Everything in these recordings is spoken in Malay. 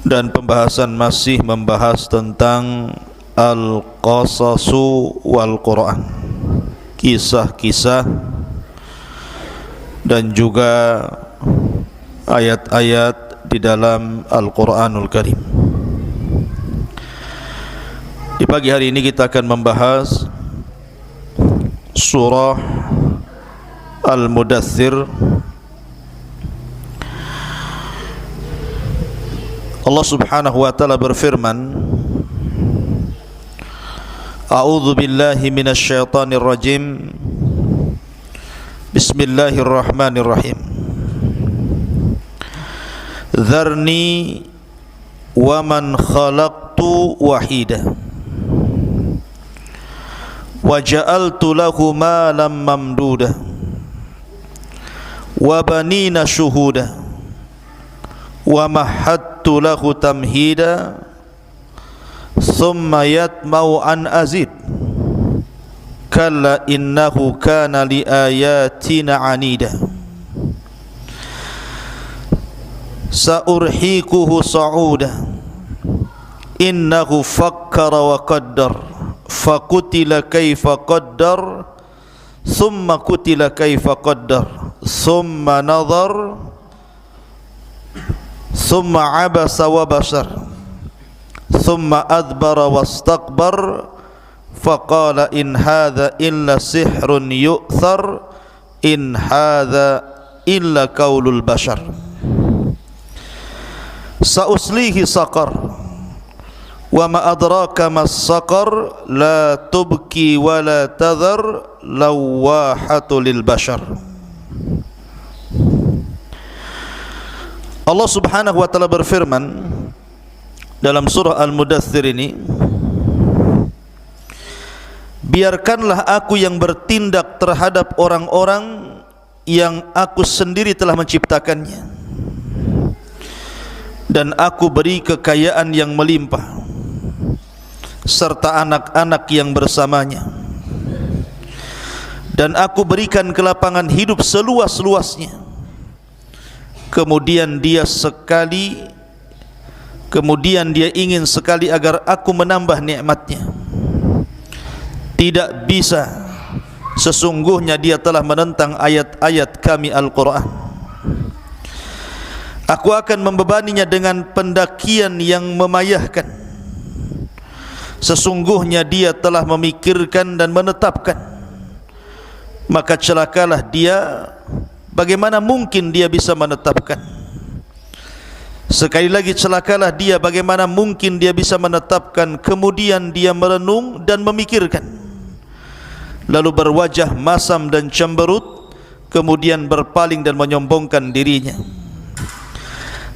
Dan pembahasan masih membahas tentang Al-Qasasu wal Quran, kisah-kisah dan juga ayat-ayat di dalam Al-Quranul Karim. Di pagi hari ini kita akan membahas surah Al-Mudaththir. Allah Subhanahu wa taala berfirman, A'udzu billahi minasy syaithanir rajim. Bismillahirrahmanirrahim. Dzarni wa man khalaqtu wahida wa ja'altu lahu malam mamduda wa banina syuhuda wa mahattu lahu tamhida thumma yatma'u an azid kalla innahu kana li ayatina anida sa'urhikuhu sa'uda innahu fakkara wa qaddar fakutila kaifa qaddar thumma kutila kaifa qaddar thumma nadhar thumma abasa wa basar thumma adbara wastakbar faqala in hadha illa sihrun yu'thar in hadha illa qaulul bashar sa'uslihi saqar wa ma adraka mas saqar la tubki wa la tadhar lawahatu lil bashar. Allah Subhanahu wa taala berfirman dalam surah Al-Mudaththir ini, biarkanlah aku yang bertindak terhadap orang-orang yang aku sendiri telah menciptakannya, dan aku beri kekayaan yang melimpah serta anak-anak yang bersamanya, dan aku berikan kelapangan hidup seluas-luasnya. Kemudian dia ingin sekali agar aku menambah nikmatnya. Tidak bisa, sesungguhnya dia telah menentang ayat-ayat kami Al-Quran. Aku akan membebaninya dengan pendakian yang memayahkan. Sesungguhnya dia telah memikirkan dan menetapkan. Maka celakalah dia, bagaimana mungkin dia bisa menetapkan? Sekali lagi celakalah dia, bagaimana mungkin dia bisa menetapkan? Kemudian dia merenung dan memikirkan, lalu berwajah masam dan cemberut, kemudian berpaling dan menyombongkan dirinya.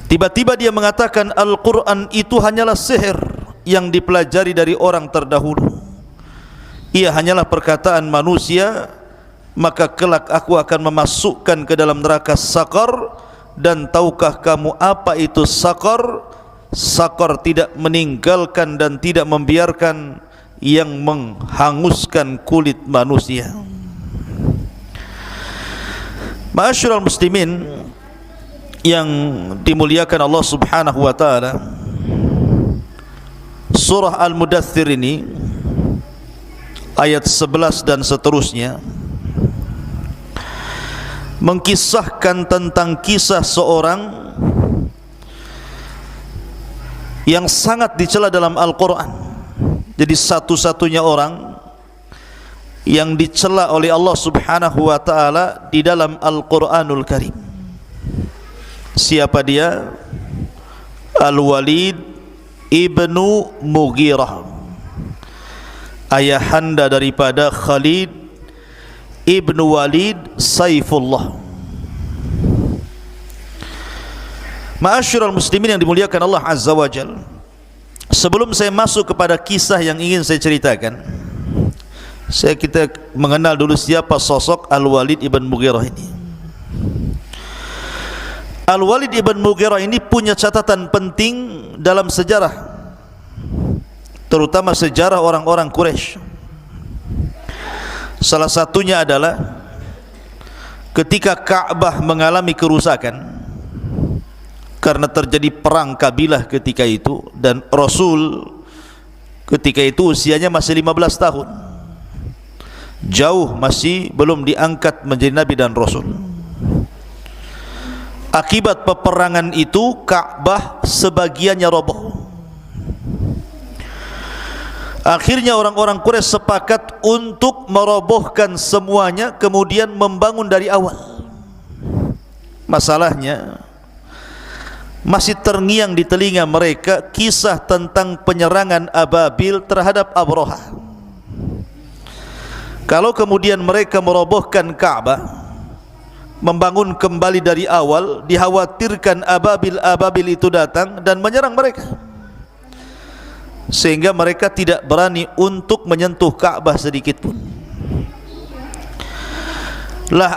Tiba-tiba dia mengatakan Al-Quran itu hanyalah sihir yang dipelajari dari orang terdahulu. Ia hanyalah perkataan manusia, maka kelak aku akan memasukkan ke dalam neraka Saqar. Dan tahukah kamu apa itu Saqar? Saqar tidak meninggalkan dan tidak membiarkan yang menghanguskan kulit manusia. Ma'asyiral muslimin yang dimuliakan Allah Subhanahu wa taala, surah Al-Mudaththir ini ayat 11 dan seterusnya mengkisahkan tentang kisah seorang yang sangat dicela dalam Al-Quran. Jadi satu-satunya orang yang dicela oleh Allah Subhanahu wa taala di dalam Al-Quranul Karim. Siapa dia? Al-Walid ibnu Mughirah, ayahanda daripada Khalid ibnu Walid Saifullah. Ma'asyiral muslimin yang dimuliakan Allah Azza wa Jal, sebelum saya masuk kepada kisah yang ingin saya ceritakan, kita mengenal dulu siapa sosok Al-Walid ibn Mughirah ini. Al-Walid ibn Mughirah ini punya catatan penting dalam sejarah, terutama sejarah orang-orang Quraisy. Salah satunya adalah ketika Ka'bah mengalami kerusakan karena terjadi perang kabilah ketika itu, dan Rasul ketika itu usianya masih 15 tahun, jauh, masih belum diangkat menjadi Nabi dan Rasul. Akibat peperangan itu Ka'bah sebagiannya roboh. Akhirnya orang-orang Quraisy sepakat untuk merobohkan semuanya, kemudian membangun dari awal. Masalahnya masih terngiang di telinga mereka kisah tentang penyerangan Ababil terhadap Abraha. Kalau kemudian mereka merobohkan Ka'bah, membangun kembali dari awal, dikhawatirkan Ababil itu datang dan menyerang mereka, sehingga mereka tidak berani untuk menyentuh Ka'bah sedikit pun. Lah,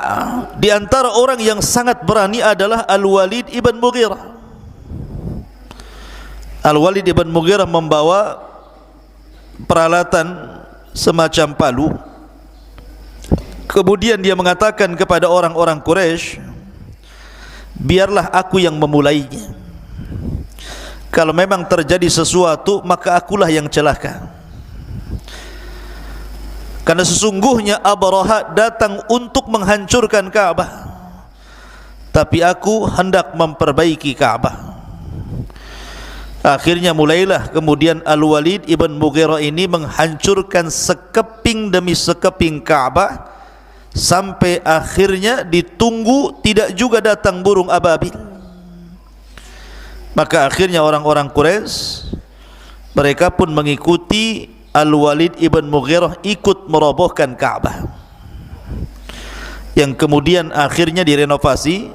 di antara orang yang sangat berani adalah Al-Walid ibn Mughirah. Al-Walid ibn Mughirah membawa peralatan semacam palu. Kemudian dia mengatakan kepada orang-orang Quraisy, biarlah aku yang memulainya. Kalau memang terjadi sesuatu, maka akulah yang celaka. Karena sesungguhnya Abraha datang untuk menghancurkan Ka'bah, tapi aku hendak memperbaiki Ka'bah. Akhirnya mulailah kemudian Al-Walid ibn Mughirah ini menghancurkan sekeping demi sekeping Ka'bah, sampai akhirnya ditunggu tidak juga datang burung ababil. Maka akhirnya orang-orang Quraisy mereka pun mengikuti Al-Walid ibn Mughirah ikut merobohkan Ka'bah, yang kemudian akhirnya direnovasi,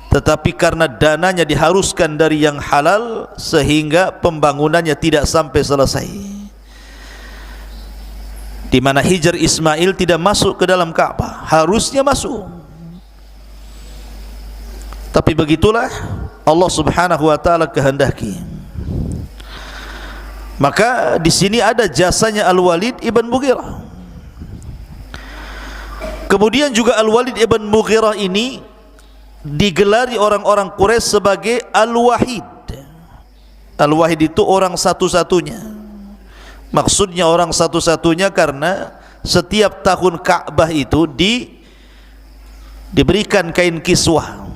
tetapi karena dananya diharuskan dari yang halal sehingga pembangunannya tidak sampai selesai, di mana Hijr Ismail tidak masuk ke dalam Ka'bah, harusnya masuk. Tapi begitulah Allah Subhanahu wa taala kehendaki. Maka di sini ada jasanya Al-Walid ibn Mughirah. Kemudian juga Al-Walid ibn Mughirah ini digelari orang-orang Quraisy sebagai Al-Wahid. Al-Wahid itu orang satu-satunya. Maksudnya orang satu-satunya karena setiap tahun Ka'bah itu diberikan kain kiswah.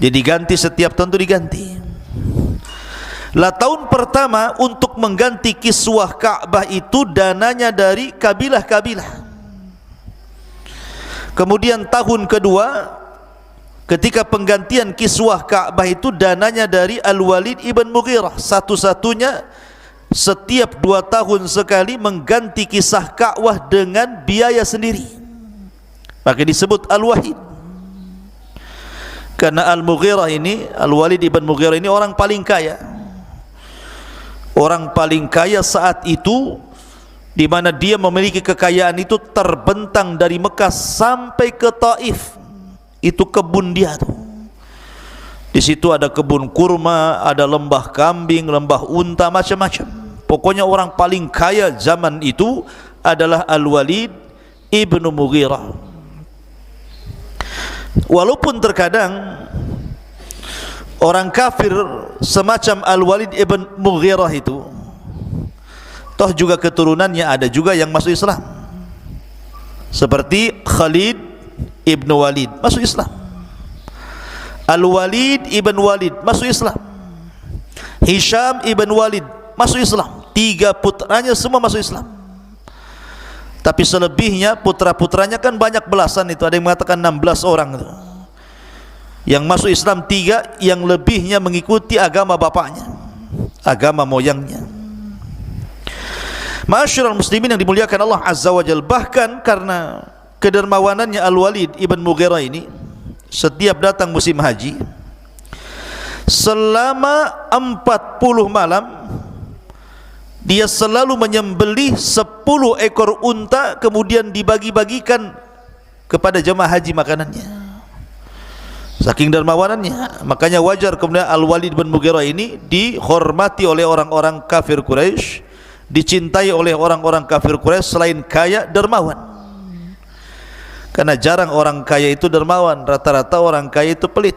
Jadi ganti setiap tahun itu diganti. Lah tahun pertama untuk mengganti kiswah Ka'bah itu dananya dari kabilah-kabilah. Kemudian tahun kedua ketika penggantian kiswah Ka'bah itu dananya dari Al-Walid ibn Mughirah, satu-satunya setiap 2 tahun sekali mengganti kisah Ka'bah dengan biaya sendiri, maka disebut Al-Wahid. Karena Al-Mughirah ini, Al-Walid ibn Mughirah ini orang paling kaya, orang paling kaya saat itu, di mana dia memiliki kekayaan itu terbentang dari Mekah sampai ke Taif. Itu kebun dia tuh. Di situ ada kebun kurma, ada lembah kambing, lembah unta, macam-macam. Pokoknya orang paling kaya zaman itu adalah Al-Walid ibn Mughirah. Walaupun terkadang orang kafir semacam Al-Walid ibn Mughirah itu, toh juga keturunannya ada juga yang masuk Islam, seperti Khalid ibn Walid masuk Islam, Al-Walid ibn Walid masuk Islam, Hisham ibn Walid masuk Islam. 3 putranya semua masuk Islam. Tapi selebihnya putra-putranya kan banyak belasan itu, ada yang mengatakan 16 orang itu. Yang masuk Islam 3, yang lebihnya mengikuti agama bapaknya, agama moyangnya. Ma'asyiral muslimin yang dimuliakan Allah Azza wa Jalla, bahkan karena kedermawanannya Al-Walid ibn Mughirah ini, setiap datang musim haji selama 40 malam dia selalu menyembelih 10 ekor unta, kemudian dibagi-bagikan kepada jemaah haji makanannya. Saking dermawanannya, makanya wajar kemudian Al-Walid bin Mughirah ini dihormati oleh orang-orang kafir Quraisy, dicintai oleh orang-orang kafir Quraisy. Selain kaya, dermawan. Karena jarang orang kaya itu dermawan, rata-rata orang kaya itu pelit.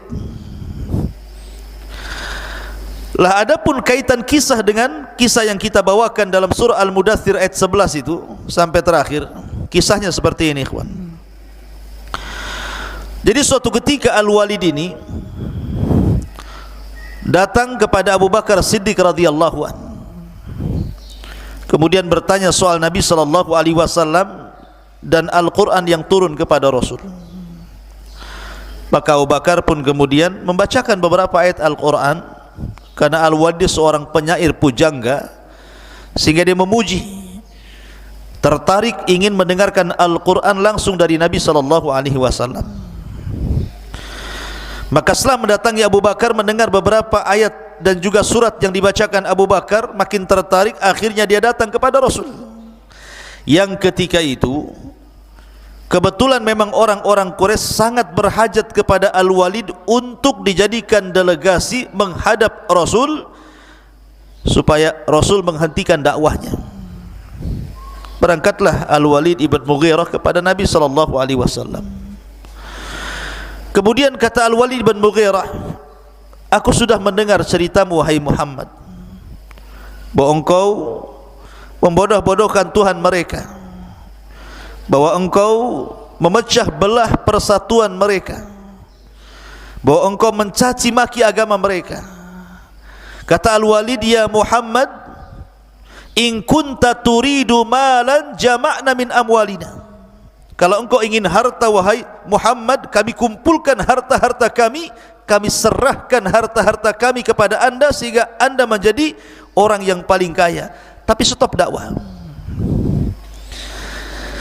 Lah adapun kaitan kisah dengan kisah yang kita bawakan dalam surah Al-Mudaththir ayat 11 itu sampai terakhir, kisahnya seperti ini, ikhwan. Jadi suatu ketika Al-Walid ini datang kepada Abu Bakar Siddiq radhiyallahu anhu, kemudian bertanya soal Nabi sallallahu alaihi wasallam dan Al-Quran yang turun kepada Rasul. Maka Abu Bakar pun kemudian membacakan beberapa ayat Al-Quran, karena Al-Walid seorang penyair pujangga, sehingga dia memuji, tertarik ingin mendengarkan Al-Quran langsung dari Nabi sallallahu alaihi wasallam. Maka setelah mendatangi Abu Bakar, mendengar beberapa ayat dan juga surat yang dibacakan Abu Bakar, makin tertarik, akhirnya dia datang kepada Rasul. Yang ketika itu kebetulan memang orang-orang Quraisy sangat berhajat kepada Al-Walid untuk dijadikan delegasi menghadap Rasul, supaya Rasul menghentikan dakwahnya. Berangkatlah Al-Walid ibn Mughirah kepada Nabi sallallahu alaihi wasallam. Kemudian kata Al-Walid ibn Mughirah, aku sudah mendengar ceritamu wahai Muhammad, bahwa engkau membodoh-bodohkan Tuhan mereka, bahwa engkau memecah belah persatuan mereka, bahwa engkau mencaci maki agama mereka. Kata Al-Walid, ya Muhammad, in kunta turidu malan jama'na min amwalina. Kalau engkau ingin harta wahai Muhammad, kami kumpulkan harta-harta kami, kami serahkan harta-harta kami kepada anda sehingga anda menjadi orang yang paling kaya. Tapi stop dakwah.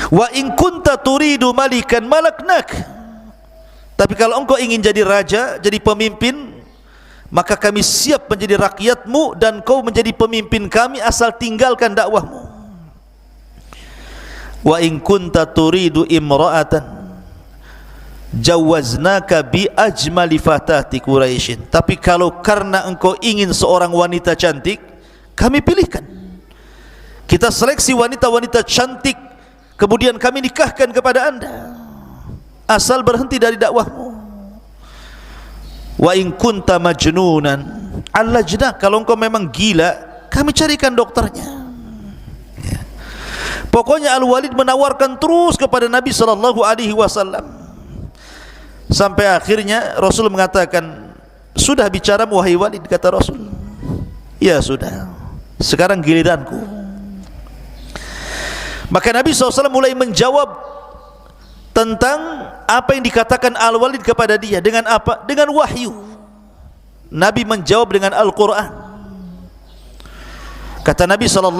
Wa in kunta turidu malikan malaknak. Tapi kalau engkau ingin jadi raja, jadi pemimpin, maka kami siap menjadi rakyatmu dan kau menjadi pemimpin kami asal tinggalkan dakwahmu. Wa in kunta turidu imra'atan jawaznaka bi ajmali fatati Quraisyin. Tapi kalau karena engkau ingin seorang wanita cantik, kami pilihkan, kita seleksi wanita-wanita cantik, kemudian kami nikahkan kepada anda, asal berhenti dari dakwahmu. Wa in kunta majnunan allajna, kalau engkau memang gila, kami carikan dokternya. Pokoknya Al-Walid menawarkan terus kepada Nabi sallallahu alaihi wasallam, sampai akhirnya Rasul mengatakan, sudah bicara wahai Walid, kata Rasul. Ya sudah, sekarang giliranku. Maka Nabi SAW mulai menjawab tentang apa yang dikatakan Al-Walid kepada dia. Dengan apa? Dengan wahyu. Nabi menjawab dengan Al-Quran. Kata Nabi SAW,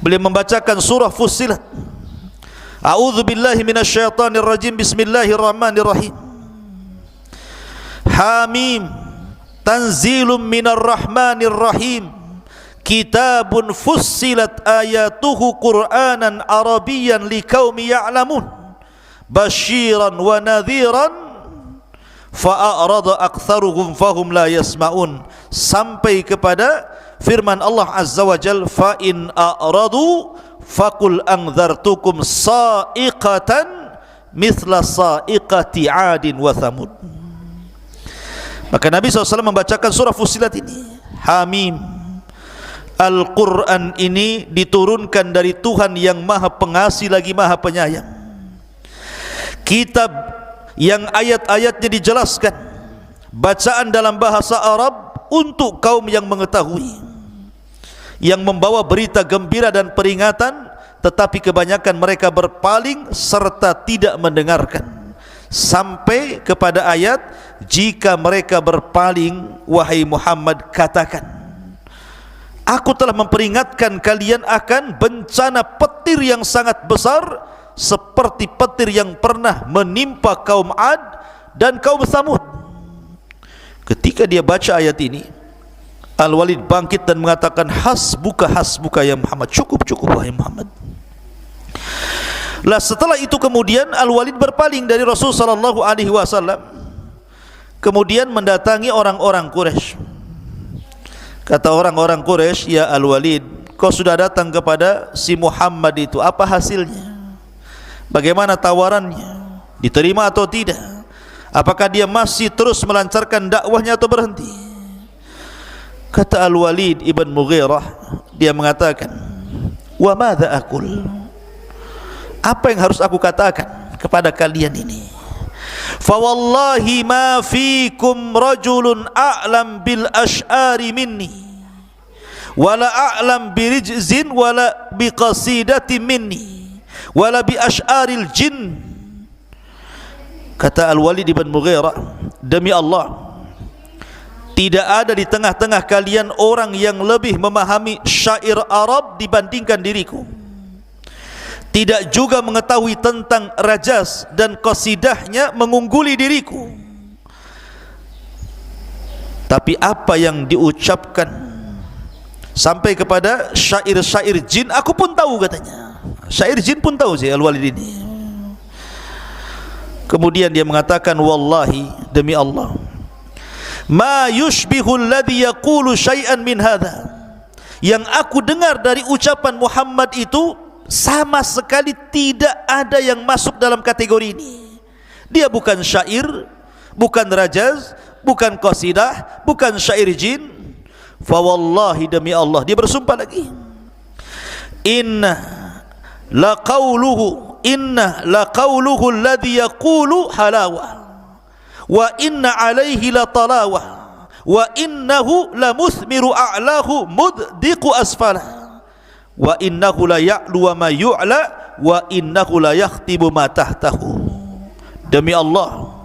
beliau membacakan surah Fussilat. A'udzu billahi minasyaitonir rajim. Bismillahirrahmanirrahim. Hamim, tanzilum minar rahmanir rahim. Kitabun fussilat ayatuhu Qur'anan Arabiyyan liqaumi ya'lamun. Basyiran wa nadhiran fa'arada aktsaruhum fahum la yasma'un. Sampai kepada firman Allah Azza wa Jal, fa in a'radu faqul anzartukum sa'iqatan mithla sa'iqati 'adin wa thamud. Maka Nabi SAW membacakan surah Fussilat ini. Hamim, Al-Quran ini diturunkan dari Tuhan yang maha pengasih lagi maha penyayang. Kitab yang ayat-ayatnya dijelaskan, bacaan dalam bahasa Arab untuk kaum yang mengetahui, yang membawa berita gembira dan peringatan, tetapi kebanyakan mereka berpaling serta tidak mendengarkan. Sampai kepada ayat, jika mereka berpaling, wahai Muhammad, katakan, aku telah memperingatkan kalian akan bencana petir yang sangat besar, seperti petir yang pernah menimpa kaum Ad dan kaum Tsamud. Ketika dia baca ayat ini, Al-Walid bangkit dan mengatakan, hasbuka hasbuka ya Muhammad, cukup cukup wahai Muhammad. Lah setelah itu kemudian Al-Walid berpaling dari Rasul sallallahu alaihi wasallam, kemudian mendatangi orang-orang Quraisy. Kata orang-orang Quraisy, ya Al-Walid, kau sudah datang kepada si Muhammad itu, apa hasilnya? Bagaimana tawarannya? Diterima atau tidak? Apakah dia masih terus melancarkan dakwahnya atau berhenti? Kata Al-Walid ibn Mughirah, dia mengatakan, wa madza aqul? Apa yang harus aku katakan kepada kalian ini? Fa wallahi ma fikum rajulun a'lam bil ash'ari minni wala a'lam bi rijzin wala bi qasidatin minni wala bi ash'aril jin. Kata Al-Walid ibn Mughirah, demi Allah, tidak ada di tengah-tengah kalian orang yang lebih memahami syair Arab dibandingkan diriku, tidak juga mengetahui tentang rajaz dan qasidahnya mengungguli diriku. Tapi apa yang diucapkan sampai kepada syair-syair jin, aku pun tahu katanya. Syair jin pun tahu sih Al-Walid ini. Kemudian dia mengatakan, wallahi, demi Allah, ma yushbihu alladhi yaqulu syai'an min hadha. Yang aku dengar dari ucapan Muhammad itu sama sekali tidak ada yang masuk dalam kategori ini. Dia bukan syair, bukan rajaz, bukan qasidah, bukan syair jin. Fa wallahi, demi Allah, dia bersumpah lagi, inna la qawluhu alladhi yaqulu halawa wa inna alaihi la talawa wa innahu la muthmiru a'lahu muddiqu asfalah wa innahu la ya'lu wa ma yu'la wa innahu la yakhtibu ma tahtahu. Demi Allah,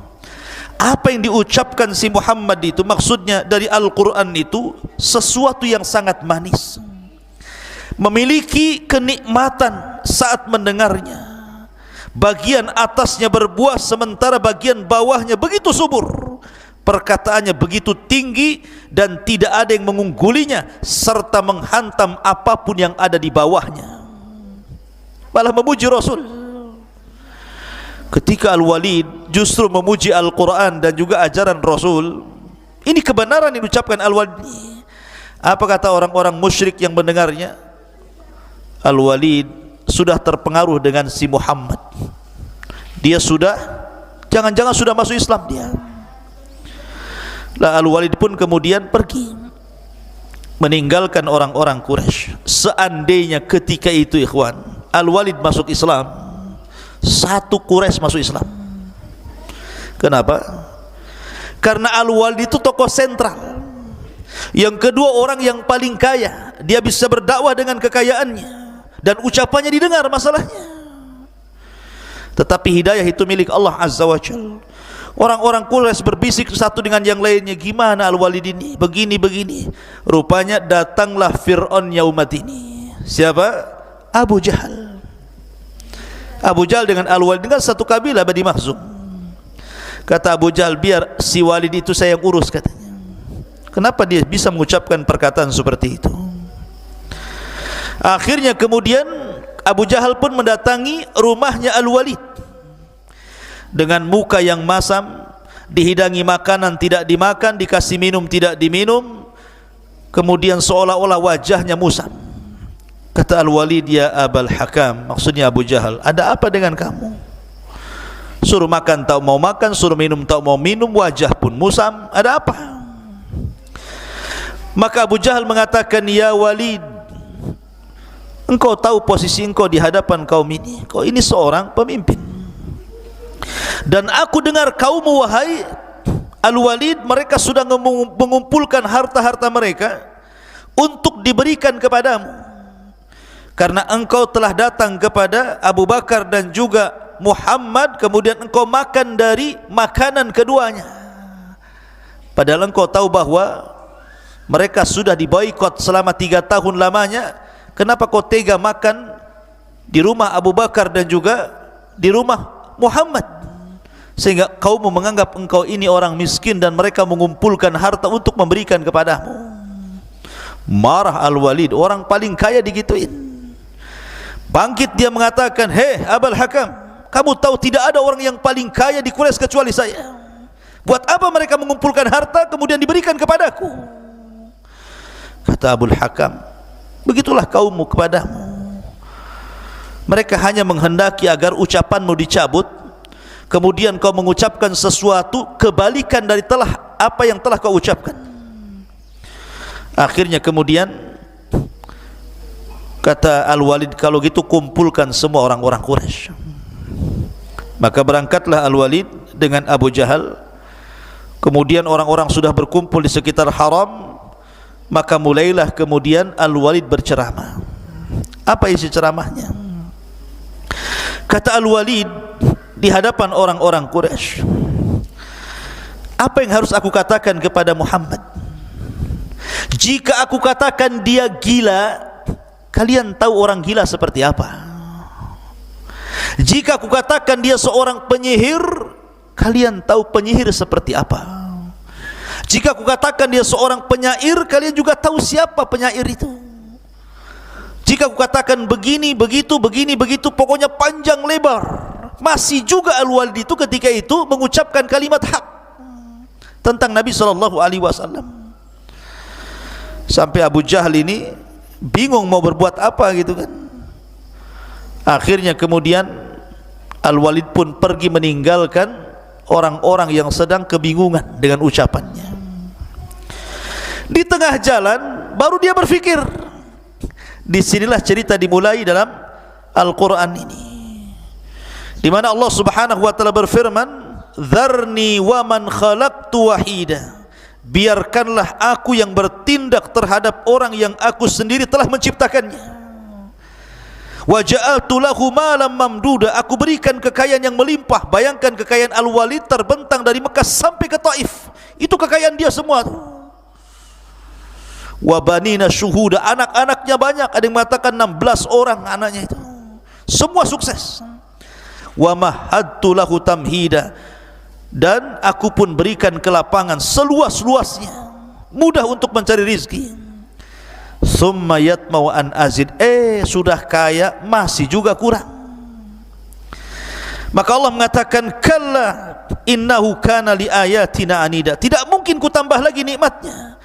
apa yang diucapkan si Muhammad itu, maksudnya dari Al-Quran itu, sesuatu yang sangat manis, memiliki kenikmatan saat mendengarnya. Bagian atasnya berbuah sementara bagian bawahnya begitu subur. Perkataannya begitu tinggi dan tidak ada yang mengunggulinya, serta menghantam apapun yang ada di bawahnya. Malah memuji Rasul. Ketika Al-Walid justru memuji Al-Quran dan juga ajaran Rasul, ini kebenaran yang diucapkan Al-Walid. Apa kata orang-orang musyrik yang mendengarnya? Al-Walid sudah terpengaruh dengan si Muhammad. Dia sudah, jangan-jangan sudah masuk Islam dia. Lah Al-Walid pun kemudian pergi meninggalkan orang-orang Quraisy. Seandainya ketika itu ikhwan, Al-Walid masuk Islam, satu Quraisy masuk Islam. Kenapa? Karena Al-Walid itu tokoh sentral. Yang kedua, orang yang paling kaya. Dia bisa berdakwah dengan kekayaannya dan ucapannya didengar masalahnya. Tetapi hidayah itu milik Allah Azza wa Jalla. Orang-orang Quraisy berbisik satu dengan yang lainnya, gimana Al-Walid ini begini-begini. Rupanya datanglah Fir'aun yaumat ini. Siapa? Abu Jahal. Abu Jahal dengan Al-Walid dengan satu kabilah, Bani Makhzum. Kata Abu Jahal, biar si Walid itu saya yang urus katanya. Kenapa dia bisa mengucapkan perkataan seperti itu? Akhirnya kemudian Abu Jahal pun mendatangi rumahnya Al-Walid dengan muka yang masam, dihidangi makanan tidak dimakan, dikasih minum tidak diminum, kemudian seolah-olah wajahnya musam. Kata Al-Walid, ya Abal Hakam, maksudnya Abu Jahal, ada apa dengan kamu? Suruh makan tak mau makan, suruh minum tak mau minum, wajah pun musam, ada apa? Maka Abu Jahal mengatakan, ya Walid, engkau tahu posisi engkau di hadapan kaum ini. Kau ini seorang pemimpin. Dan aku dengar kaummu wahai Al-Walid, mereka sudah mengumpulkan harta-harta mereka untuk diberikan kepadamu. Karena engkau telah datang kepada Abu Bakar dan juga Muhammad, kemudian engkau makan dari makanan keduanya. Padahal engkau tahu bahwa mereka sudah diboikot selama 3 tahun lamanya. Kenapa kau tega makan di rumah Abu Bakar dan juga di rumah Muhammad, sehingga kaummu menganggap engkau ini orang miskin dan mereka mengumpulkan harta untuk memberikan kepadamu. Marah Al-Walid, orang paling kaya digituin. Bangkit dia mengatakan, hei Abul Hakam, kamu tahu tidak ada orang yang paling kaya di Quraisy kecuali saya. Buat apa mereka mengumpulkan harta kemudian diberikan kepadaku? Kata Abul Hakam, begitulah kaummu kepadamu. Mereka hanya menghendaki agar ucapanmu dicabut, kemudian kau mengucapkan sesuatu kebalikan dari apa yang telah kau ucapkan. Akhirnya kemudian kata Al-Walid, kalau gitu kumpulkan semua orang-orang Quraisy. Maka berangkatlah Al-Walid dengan Abu Jahal. Kemudian orang-orang sudah berkumpul di sekitar haram. Maka mulailah kemudian Al-Walid berceramah. Apa isi ceramahnya? Kata Al-Walid di hadapan orang-orang Quraisy, apa yang harus aku katakan kepada Muhammad? Jika aku katakan dia gila, kalian tahu orang gila seperti apa? Jika aku katakan dia seorang penyihir, kalian tahu penyihir seperti apa? Jika aku katakan dia seorang penyair, kalian juga tahu siapa penyair itu. Jika aku katakan begini, begitu, pokoknya panjang lebar. Masih juga Al-Walid itu ketika itu mengucapkan kalimat hak tentang Nabi SAW. Sampai Abu Jahal ini bingung mau berbuat apa gitu kan. Akhirnya kemudian Al-Walid pun pergi meninggalkan orang-orang yang sedang kebingungan dengan ucapannya. Di tengah jalan baru dia berfikir. Disinilah cerita dimulai dalam Al-Quran ini, di mana Allah Subhanahu wa taala berfirman, "Dzarni wa man khalaqtu wahida." Biarkanlah aku yang bertindak terhadap orang yang aku sendiri telah menciptakannya. Wa ja'altu lahu malam mamduda. Aku berikan kekayaan yang melimpah. Bayangkan kekayaan Al-Walid terbentang dari Mekah sampai ke Taif. Itu kekayaan dia semua. Wa banina syuhuda. Anak-anaknya banyak. Ada yang mengatakan 16 orang anaknya itu. Semua sukses. Wa mahadtu lahu tamhida. Dan aku pun berikan kelapangan seluas-luasnya, mudah untuk mencari rizki. Summa yatma'u an azid. Sudah kaya masih juga kurang. Maka Allah mengatakan, kalla innahu kana li ayatina anida. Tidak mungkin ku tambah lagi nikmatnya,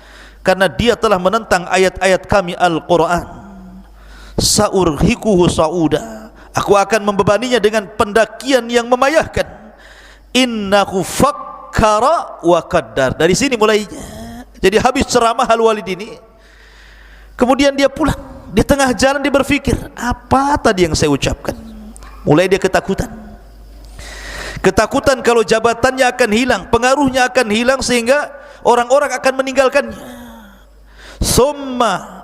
karena dia telah menentang ayat-ayat kami Al-Quran. Sa'urhikuhu sa'uda. Aku akan membebaninya dengan pendakian yang memayahkan. Innahu fakkara wa qaddar. Dari sini mulainya. Jadi habis ceramah Al-Walid ini, kemudian dia pulang. Di tengah jalan dia berfikir, apa tadi yang saya ucapkan? Mulai dia ketakutan. Ketakutan kalau jabatannya akan hilang, pengaruhnya akan hilang, sehingga orang-orang akan meninggalkannya. Summa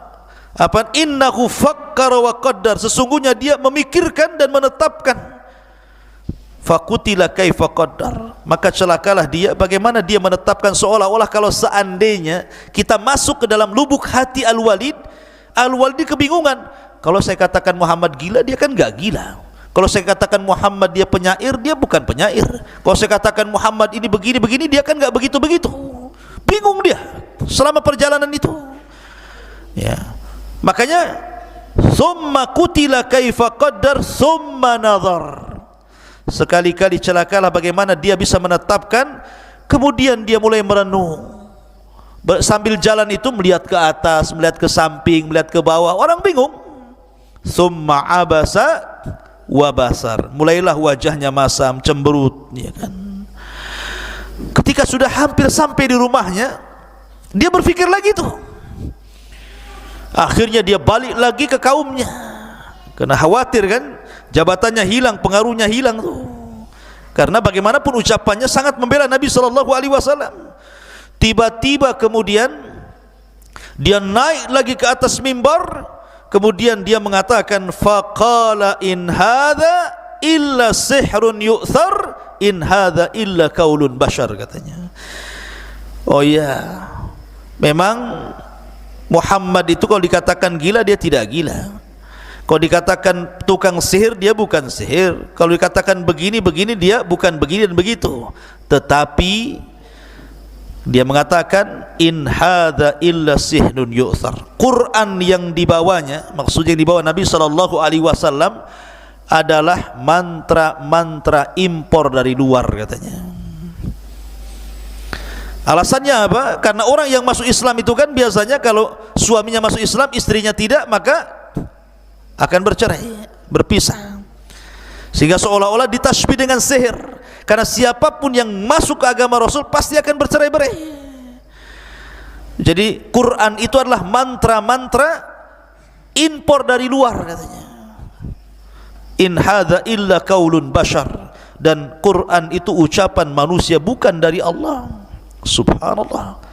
innahu fakkara wa qaddar. Sesungguhnya dia memikirkan dan menetapkan. Fakutila kaifa qaddar. Maka celakalah dia, bagaimana dia menetapkan, seolah-olah kalau seandainya kita masuk ke dalam lubuk hati Al-Walid, Al-Walid kebingungan. Kalau saya katakan Muhammad gila, dia kan enggak gila. Kalau saya katakan Muhammad dia penyair, dia bukan penyair. Kalau saya katakan Muhammad ini begini-begini, dia kan enggak begitu-begitu. Bingung dia selama perjalanan itu. Ya. Makanya summa kutila kaifa qaddar summa nazar. Sekali-kali celakalah bagaimana dia bisa menetapkan. Kemudian dia mulai merenung. Sambil jalan itu melihat ke atas, melihat ke samping, melihat ke bawah. Orang bingung. Summa abasa wa basar. Mulailah wajahnya masam, cemberut, ya kan. Ketika sudah hampir sampai di rumahnya, dia berpikir lagi tuh. Akhirnya dia balik lagi ke kaumnya, karena khawatir kan, jabatannya hilang, pengaruhnya hilang tuh. Karena bagaimanapun ucapannya sangat membela Nabi SAW. Tiba-tiba kemudian dia naik lagi ke atas mimbar. Kemudian dia mengatakan, faqala in hadza illa sihrun yu'thar in hadza illa qaulun bashar, katanya. Oh ya, memang Muhammad itu kalau dikatakan gila, dia tidak gila. Kalau dikatakan tukang sihir, dia bukan sihir. Kalau dikatakan begini-begini, dia bukan begini dan begitu. Tetapi dia mengatakan, in hadza illa sihrun yu'thar. Quran yang dibawanya, maksudnya yang dibawa Nabi SAW, adalah mantra-mantra impor dari luar, katanya. Alasannya apa? Karena orang yang masuk Islam itu kan biasanya kalau suaminya masuk Islam, istrinya tidak, maka akan bercerai, berpisah. Sehingga seolah-olah ditasbih dengan sihir. Karena siapapun yang masuk ke agama Rasul pasti akan bercerai-berai. Jadi Quran itu adalah mantra-mantra impor dari luar katanya. In hadza illa qaulun bashar, dan Quran itu ucapan manusia bukan dari Allah. Subhanallah.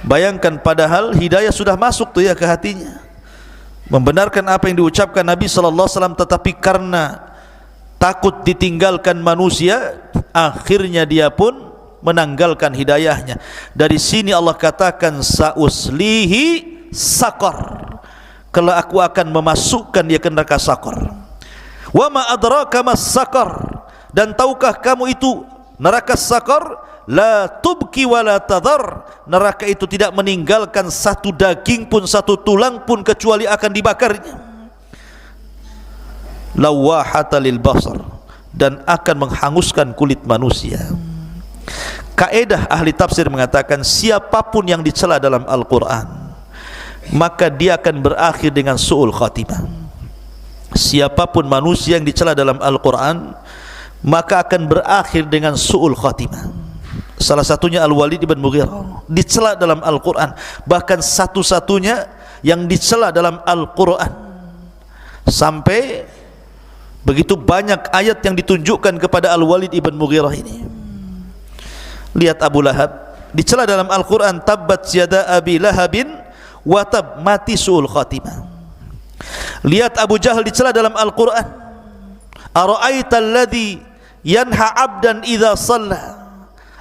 Bayangkan, padahal hidayah sudah masuk tuh ya ke hatinya, membenarkan apa yang diucapkan Nabi sallallahu alaihi wasallam, tetapi karena takut ditinggalkan manusia, akhirnya dia pun menanggalkan hidayahnya. Dari sini Allah katakan sauslihi saqar, kelak aku akan memasukkan dia ke neraka saqar. Wa ma adraka mas saqar, dan tahukah kamu itu neraka saqar? La tubki wa la tadhar, neraka itu tidak meninggalkan satu daging pun, satu tulang pun, kecuali akan dibakarnya. Lawahata lil basar, dan akan menghanguskan kulit manusia. Kaedah ahli tafsir mengatakan, siapapun yang dicela dalam Al-Quran, maka dia akan berakhir dengan su'ul khatimah. Siapapun manusia yang dicela dalam Al-Quran, maka akan berakhir dengan su'ul khatimah. Salah satunya Al-Walid ibn Mughirah dicela dalam Al-Quran, bahkan satu-satunya yang dicela dalam Al-Quran, sampai begitu banyak ayat yang ditunjukkan kepada Al-Walid ibn Mughirah ini. Lihat Abu Lahab dicela dalam Al-Quran, tabbat yada abi lahabin wa tab, mati su'ul khatimah. Lihat Abu Jahal dicela dalam Al-Quran, ara'aita alladhi yanha abdan idha salla,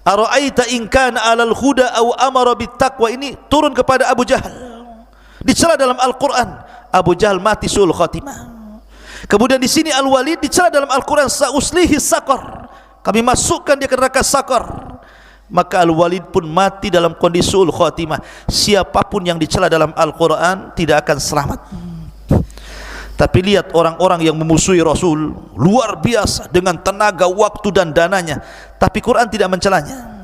ara'aita in kana 'alal huda aw amara bittaqwa. Ini turun kepada Abu Jahal, dicela dalam Al-Quran. Abu Jahal mati su'ul khatimah. Kemudian di sini Al-Walid dicela dalam Al-Quran, sauslihi saqar, kami masukkan dia ke neraka saqar. Maka Al-Walid pun mati dalam kondisi su'ul khatimah. Siapapun yang dicela dalam Al-Quran tidak akan selamat. Tapi lihat orang-orang yang memusuhi Rasul luar biasa dengan tenaga, waktu dan dananya, tapi Quran tidak mencelanya.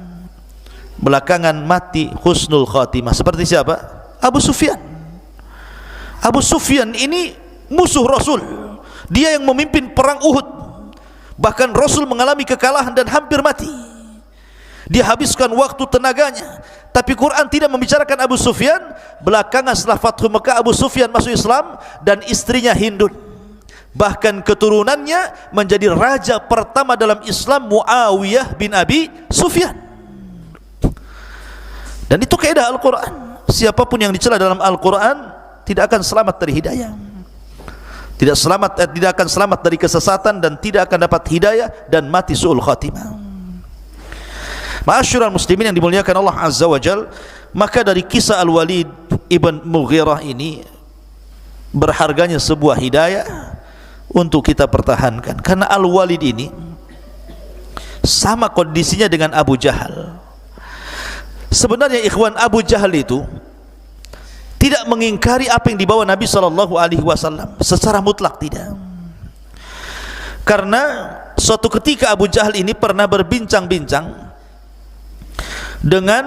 Belakangan mati husnul khatimah. Seperti siapa? Abu Sufyan. Abu Sufyan ini musuh Rasul, dia yang memimpin perang Uhud. Bahkan Rasul mengalami kekalahan dan hampir mati. Dia habiskan waktu tenaganya, tapi Quran tidak membicarakan Abu Sufyan. Belakangan setelah Fathu Mekah, Abu Sufyan masuk Islam dan istrinya Hindun. Bahkan keturunannya menjadi raja pertama dalam Islam, Muawiyah bin Abi Sufyan. Dan itu kaidah Al-Quran. Siapapun yang dicela dalam Al-Quran tidak akan selamat dari hidayah, tidak akan selamat dari kesesatan, dan tidak akan dapat hidayah dan mati su'ul khatimah. Ma'asyiral muslimin yang dimuliakan Allah Azza wa Jal, maka dari kisah Al-Walid ibn Mughirah ini berharganya sebuah hidayah untuk kita pertahankan. Karena Al-Walid ini sama kondisinya dengan Abu Jahal. Sebenarnya ikhwan, Abu Jahal itu tidak mengingkari apa yang dibawa Nabi SAW secara mutlak, tidak. Karena suatu ketika Abu Jahal ini pernah berbincang-bincang dengan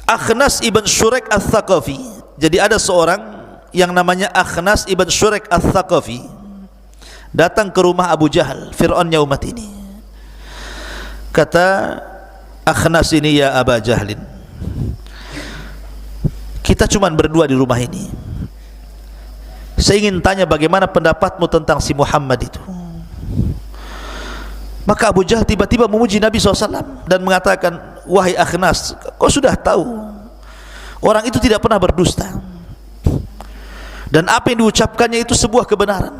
Akhnas ibn Syurek al-Thaqafi. Jadi ada seorang yang namanya Akhnas ibn Syurek al-Thaqafi datang ke rumah Abu Jahal, Fir'aunnya umat ini. Kata Akhnas ini, ya Aba Jahlin, kita cuma berdua di rumah ini, saya ingin tanya bagaimana pendapatmu tentang si Muhammad itu. Maka Abu Jahal tiba-tiba memuji Nabi SAW dan mengatakan, wahai Akhnas, kau sudah tahu orang itu tidak pernah berdusta, dan apa yang diucapkannya itu sebuah kebenaran.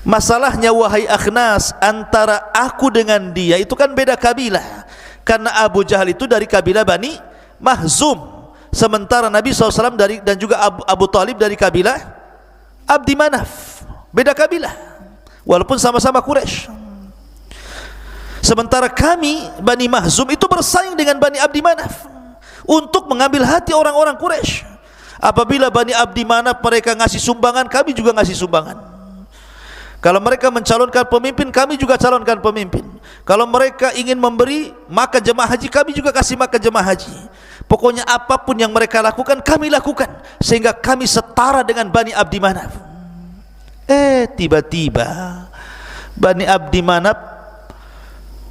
Masalahnya wahai Akhnas, antara aku dengan dia itu kan beda kabilah. Karena Abu Jahal itu dari kabilah Bani Mahzum, sementara Nabi SAW dan juga Abu Talib dari kabilah Abdi Manaf, beda kabilah walaupun sama-sama Quraisy. Sementara kami Bani Mahzum itu bersaing dengan Bani Abdi Manaf untuk mengambil hati orang-orang Quraisy. Apabila Bani Abdi Manaf mereka ngasih sumbangan, kami juga ngasih sumbangan. Kalau mereka mencalonkan pemimpin, kami juga calonkan pemimpin. Kalau mereka ingin memberi makan jemaah haji, kami juga kasih makan jemaah haji. Pokoknya apapun yang mereka lakukan, kami lakukan, sehingga kami setara dengan Bani Abdi Manaf. Tiba-tiba Bani Abdi Manaf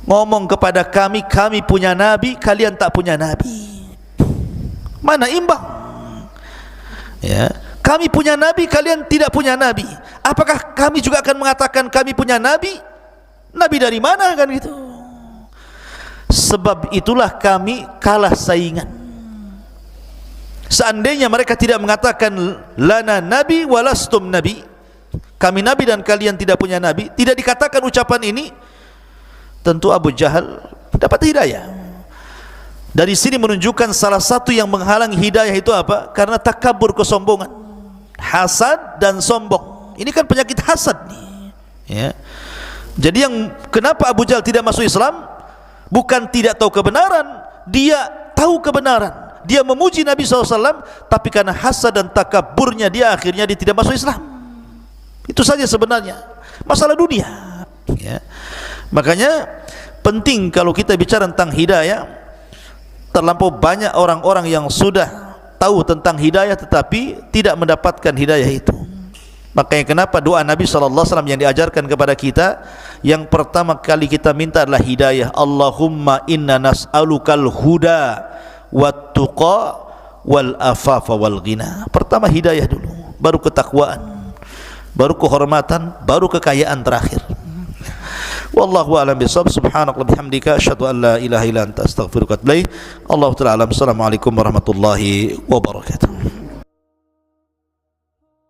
ngomong kepada kami, kami punya nabi, kalian tak punya nabi. Mana imbang? Ya, kami punya nabi, kalian tidak punya nabi. Apakah kami juga akan mengatakan kami punya nabi? Nabi dari mana kan gitu? Sebab itulah kami kalah saingan. Seandainya mereka tidak mengatakan lana nabi walastum nabi, kami nabi dan kalian tidak punya nabi, tidak dikatakan ucapan ini, tentu Abu Jahal dapat hidayah. Dari sini menunjukkan salah satu yang menghalang hidayah itu apa? Karena takabur, kesombongan, hasad dan sombong. Ini kan penyakit hasad nih, ya. Jadi yang kenapa Abu Jahal tidak masuk Islam bukan tidak tahu kebenaran, dia tahu kebenaran, dia memuji Nabi SAW, tapi karena hasad dan takaburnya dia akhirnya dia tidak masuk Islam. Itu saja sebenarnya masalah dunia, ya. Makanya penting kalau kita bicara tentang hidayah, terlampau banyak orang-orang yang sudah tahu tentang hidayah tetapi tidak mendapatkan hidayah itu. Makanya kenapa doa Nabi SAW yang diajarkan kepada kita, yang pertama kali kita minta adalah hidayah. Allahumma inna nas'alukal huda wat tuqa wal afafa wal ghina. Pertama hidayah dulu, baru ketakwaan, baru kehormatan, baru kekayaan terakhir. Wallahu a'lam bishawab. Subhanallah bihamdika asyhadu an la ilaha illa anta astaghfiruka wa atubu ilaik. Allahu ta'ala alam. Assalamualaikum warahmatullahi wabarakatuh.